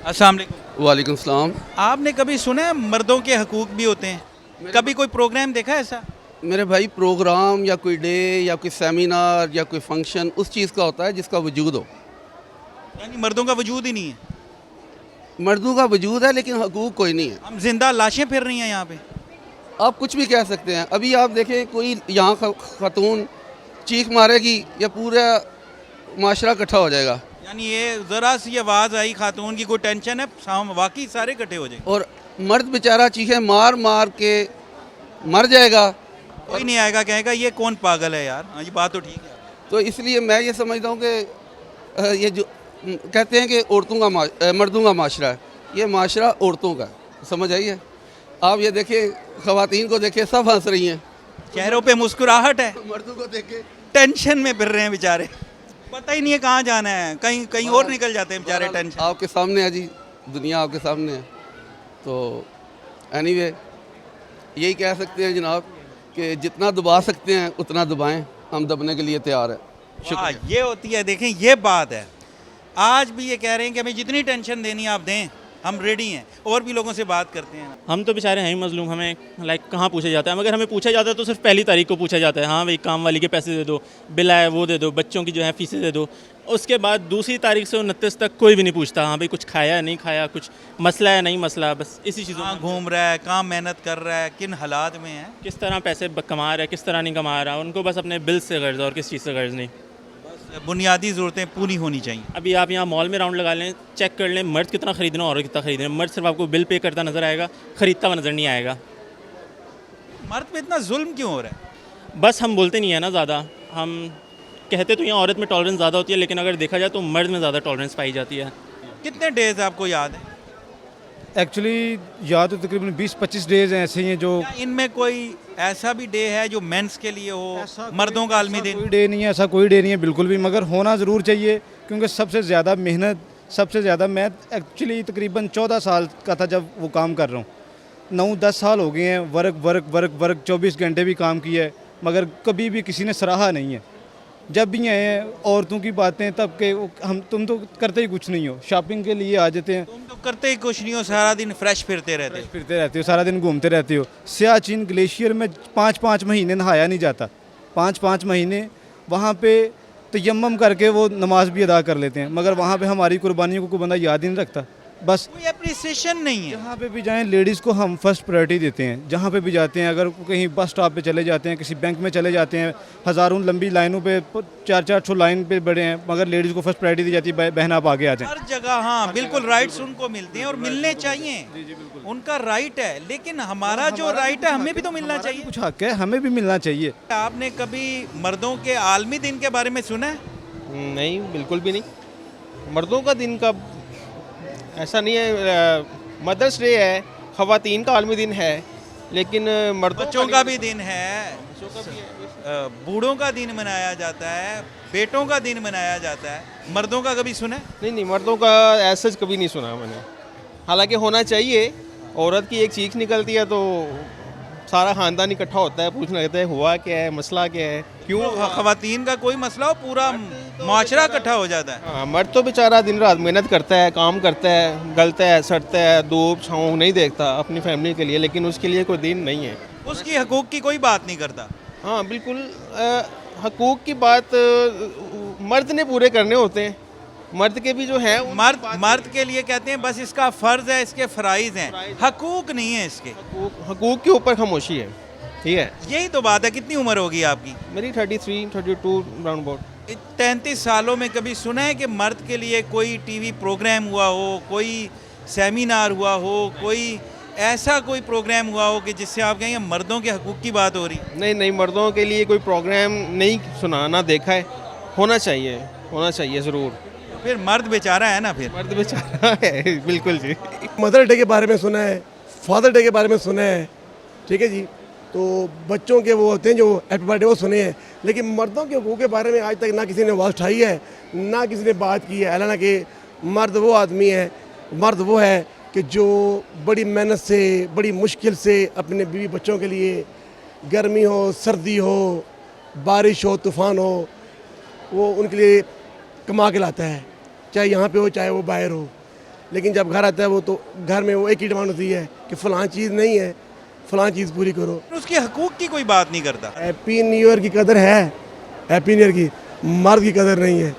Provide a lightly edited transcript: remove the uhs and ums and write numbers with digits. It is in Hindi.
अस्सलाम वालेकुम। वालेकुम सलाम। आपने कभी सुना है मर्दों के हकूक भी होते हैं? कभी कोई प्रोग्राम देखा है ऐसा? मेरे भाई, प्रोग्राम या कोई डे या कोई सेमिनार या कोई फंक्शन उस चीज़ का होता है जिसका वजूद हो। यानी मर्दों का वजूद ही नहीं है। मर्दों का वजूद है लेकिन हकूक कोई नहीं है। हम जिंदा लाशें फिर रही हैं यहाँ पे। आप कुछ भी कह सकते हैं। अभी आप देखें, कोई यहाँ खातून चीख मारेगी या पूरा माशरा इकट्ठा हो जाएगा। यानी ये ज़रा सी आवाज़ आई खातून की, कोई टेंशन है, वाकई सारे इकट्ठे हो जाएंगे। और मर्द बेचारा चीखें मार मार के मर जाएगा। कोई नहीं आएगा, कहेगा ये कौन पागल है यार। हाँ, ये बात तो ठीक है। तो इसलिए मैं ये समझता हूँ कि ये जो कहते हैं कि औरतों का मर्दों का माशरा है, ये माशरा औरतों का है। समझ आई है? आप ये देखें, ख़वातीन को देखें, सब हंस रही हैं, चेहरों पे मुस्कुराहट है। मर्दों को देखें टेंशन में फिर रहे हैं बेचारे, पता ही नहीं है कहाँ जाना है, कहीं कहीं और निकल जाते हैं बेचारे। टेंशन आपके सामने है जी, दुनिया आपके सामने है। तो एनीवे यही कह सकते हैं जनाब कि जितना दबा सकते हैं उतना दबाएं, हम दबने के लिए तैयार है। हाँ, ये होती है। देखें, ये बात है। आज भी ये कह रहे हैं कि हमें जितनी टेंशन देनी आप दें, हम रेडी हैं। और भी लोगों से बात करते हैं। हम तो बेचारे हैं ही मजलूम। हमें कहाँ पूछा जाता है? मगर हमें पूछा जाता है तो सिर्फ पहली तारीख को पूछा जाता है। हाँ भाई, काम वाली के पैसे दे दो, बिल आया वो दे दो, बच्चों की जो है फीसें दे दो। उसके बाद दूसरी तारीख से 29 तक कोई भी नहीं पूछता हाँ भाई कुछ खाया नहीं खाया, कुछ मसला है नहीं मसला। बस इसी चीज़ों कहाँ में घूम रहा है, कहाँ मेहनत कर रहा है, किन हालात में है, किस तरह पैसे कमा रहा है, किस तरह नहीं कमा रहा। उनको बस अपने बिल से गर्ज और किस चीज़ से गर्ज नहीं। बुनियादी ज़रूरतें पूरी होनी चाहिए। अभी आप यहाँ मॉल में राउंड लगा लें, चेक कर लें, मर्द कितना खरीद रहे हैं औरत कितना खरीद रहे हैं। मर्द सिर्फ आपको बिल पे करता नज़र आएगा, ख़रीदता हुआ नज़र नहीं आएगा। मर्द पे इतना जुल्म क्यों हो रहा है? बस हम बोलते नहीं है ना ज़्यादा। हम कहते तो यहाँ औरत में टॉलरेंस ज़्यादा होती है, लेकिन अगर देखा जाए तो मर्द में ज़्यादा टॉलरेंस पाई जाती है। कितने डेज आपको याद है? एक्चुअली या तो तकरीबन 20-25 डेज़ ऐसे ही हैं जो क्या इनमें कोई ऐसा भी डे है जो मेंस के लिए हो, मर्दों का आलमी दिन? कोई डे नहीं है, ऐसा कोई डे नहीं है बिल्कुल भी, मगर होना ज़रूर चाहिए क्योंकि सबसे ज़्यादा मेहनत, सबसे ज़्यादा मैं एक्चुअली तकरीबन 14 साल का था जब वो काम कर रहा हूँ। 9-10 साल हो गए हैं, वर्क वर्क वर्क वर्क 24 घंटे भी काम किया है, मगर कभी भी किसी ने सराहा नहीं है। जब भी आए हैं औरतों की बातें तब के तुम तो करते ही कुछ नहीं हो, शॉपिंग के लिए आ जाते हैं, तुम तो करते ही कुछ नहीं हो, सारा दिन फ्रेश फिरते रहते हो। फिरते रहते हो, सारा दिन घूमते रहते हो। सियाचिन ग्लेशियर में 5-5 महीने नहाया नहीं जाता, 5-5 महीने वहाँ पे तयम्मम करके वो नमाज भी अदा कर लेते हैं, मगर वहाँ पे हमारी कुर्बानियों को कोई बंदा याद ही नहीं रखता। बस कोई अप्रिसिएशन नहीं है। जहाँ पे भी जाएं लेडीज़ को हम फर्स्ट प्रायोरिटी देते हैं। जहाँ पे भी जाते हैं, अगर कहीं बस स्टॉप पे चले जाते हैं, किसी बैंक में चले जाते हैं, हज़ारों लंबी लाइनों पे 400 लाइन पे बड़े हैं, मगर लेडीज़ को फर्स्ट प्रायोरिटी दी जाती है, बहन आप आगे आ जाएं। हर जगह, हाँ बिल्कुल, राइट्स उनको मिलते हैं और मिलने चाहिए। उनका राइट है, लेकिन हमारा जो राइट है हमें भी तो मिलना चाहिए। कुछ हक है, हमें भी मिलना चाहिए। आपने कभी मर्दों के आलमी दिन के बारे में सुना है? नहीं, बिल्कुल भी नहीं। मर्दों का दिन का ऐसा नहीं है। मदर्स डे है, ख़वातीन का आलमी दिन है, लेकिन मर्दों बच्चों का भी दिन है, बूढ़ों का दिन मनाया जाता है, बेटों का दिन मनाया जाता है। मर्दों का कभी सुना है? नहीं, मर्दों का ऐसा कभी नहीं सुना मैंने। हालांकि होना चाहिए। औरत की एक चीख निकलती है तो सारा ख़ानदान इकट्ठा होता है, पूछना रहता है हुआ क्या है, मसला क्या है, क्यों। ख़वातीन का कोई मसला हो, पूरा माशरा इकट्ठा हो जाता है। हाँ, मर्द तो बेचारा दिन रात मेहनत करता है, काम करता है, गलता है, सड़ता है, धूप छाँव नहीं देखता अपनी फैमिली के लिए, लेकिन उसके लिए कोई दिन नहीं है। उसकी हकूक़ की कोई बात नहीं करता। हाँ बिल्कुल, हकूक़ की बात मर्द ने पूरे करने होते हैं। मर्द के भी जो है मर्द के लिए कहते हैं बस इसका फ़र्ज़ है, इसके फ़राइज़ हैं, हकूक़ नहीं है इसके। हकूक़ के ऊपर खामोशी है, ठीक है। यही तो बात है। कितनी उम्र होगी आपकी? मेरी 33-32 राउंड अबाउट। 33 सालों में कभी सुना है कि मर्द के लिए कोई टीवी प्रोग्राम हुआ हो, कोई सेमिनार हुआ हो, कोई ऐसा कोई प्रोग्राम हुआ हो कि जिससे आप कहेंगे मर्दों के हकूक़ की बात हो रही? नहीं, मर्दों के लिए कोई प्रोग्राम नहीं सुना, ना देखा है। होना चाहिए ज़रूर। फिर मर्द बेचारा है ना, फिर मर्द बेचारा है। बिल्कुल जी। मदर डे के बारे में सुना है, फादर डे के बारे में सुना है, ठीक है जी। तो बच्चों के वो होते हैं जो हैप्पी बर्थडे वो सुने हैं, लेकिन मर्दों के हकूक़ के बारे में आज तक ना किसी ने आवाज़ उठाई है, ना किसी ने बात की है। हालांकि मर्द वो आदमी है, मर्द वो है कि जो बड़ी मेहनत से, बड़ी मुश्किल से अपने बीवी बच्चों के लिए, गर्मी हो, सर्दी हो, बारिश हो, तूफ़ान हो, वो उनके लिए कमा के लाता है, चाहे यहाँ पे हो चाहे वो बाहर हो। लेकिन जब घर आता है वो तो घर में वो एक ही डिमांड होती है कि फ़लाँ चीज़ नहीं है, फ़लाँ चीज़ पूरी करो। उसके हकूक़ की कोई बात नहीं करता। हैप्पी न्यू ईयर की कदर है, हैप्पी न्यू ईयर की, मर्द की कदर नहीं है।